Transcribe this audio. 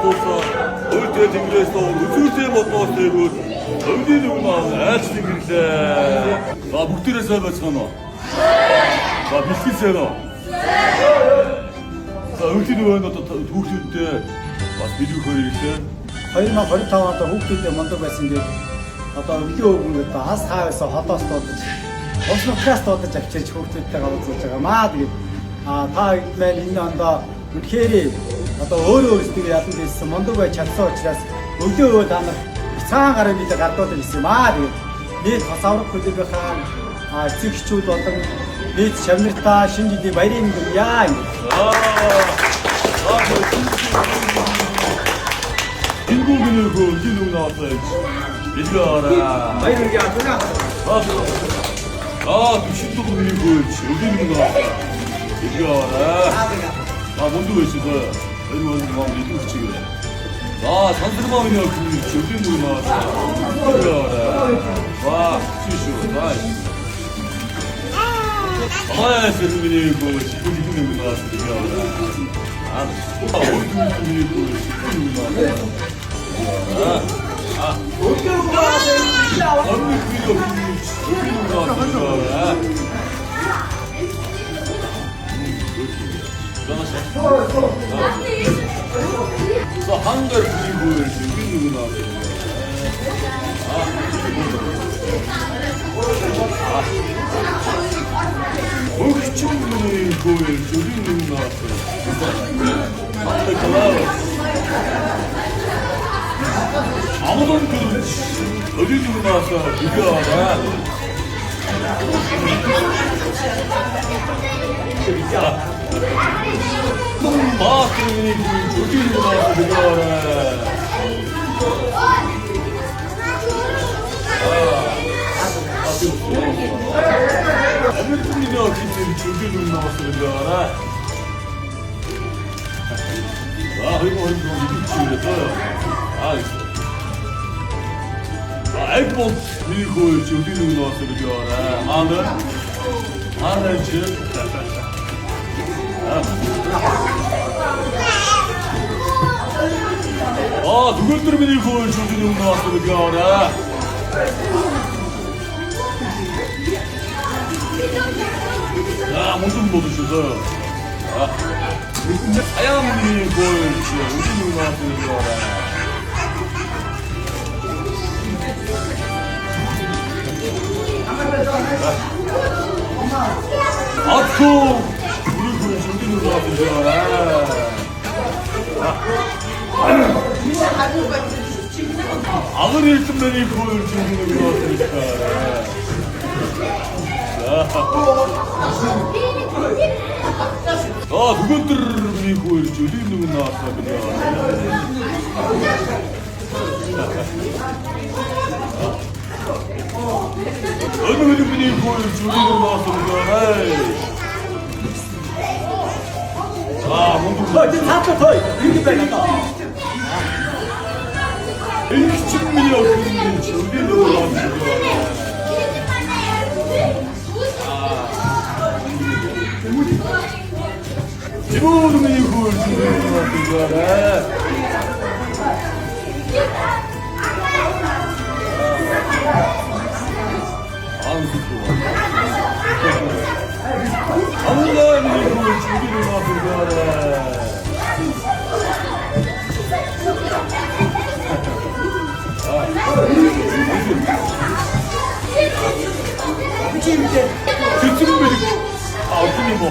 болса өөртөө тэнгэрээс үзүүртэй бодоос тэргүүл өвлийн өмнө айц тэнгэрлээ. За бүгдээрээ сайн байцгаана уу? За бэлтгэл сайн уу? За өвлийн өмнө одоо хүүхдүүдтэй бас билүү хөрөглөө. 2025 онд хүүхдүүдээ мундаг байсан гээд одоо өвлийн өмнө одоо хас хааваас холоос дуудаж улс нутгаас дуудаж авчирч хүүхдүүдтэйгээ уулзуулж байгаа маа. Тэгээд та маань энэ ондоо үнэхээр одоо өөрсдөө ялан дийсэн мундаг байж чадсан учраас өвлийн та нар цагаан гарыг бид гардуулж ирсэн маа. Тэгээд нийт бас аврах хөдөлгөөн эцэг эхчүүд болон нийт шавнартаа шинэ жилийн баярын яа ингэ. Ингүүгийн өвлийн өмнө аваад билгээрээ Баярын яа туна. Түшинтэг өвлийн өмнө аваад билгээрээ мундаг байсан бай. Энэ маань илүү чигээр. Сансармаа миний өвлийн өмнө аваад билгээрээ. Чишүү. Сэрминий өвлийн өмнө аваад билгээрээ. 한글 그리고 지금 충분히 보일 줄이 나왔어요. 아무도 어디 두고 나왔어? 비교하라. 마스터니 저기 두고 나왔어. 비교하라. 에메트리너 기준 저기 두고 나왔어. 비교하라. 이거 이렇게 치우랬어요. 아이폰 이거 저기 누구 나왔어 그거라. 하는 집. 누굴 들으면 이거 저기 누구 나왔어 그거라. 무슨 못 드셔서요. 하얀 볼 지어 우리 누나한테 들어와라. 아토 우리 누나한테 들어와라. 아무리 일등면이 볼 우리 누나한테 들어와라. 누군들 이거 어디 누구 나왔어 그냥. 어느 분이 이거 어디 누구 나왔어 그냥. 뭔가 지금 다 또 이렇게 빼간다. 이렇게 친밀이 없는데 어디 누구 나왔어 그냥. 이거는 이걸 주는 것 같은 거네. 아무나 이걸 주는 것 같은 거네. 어떻게 뭐?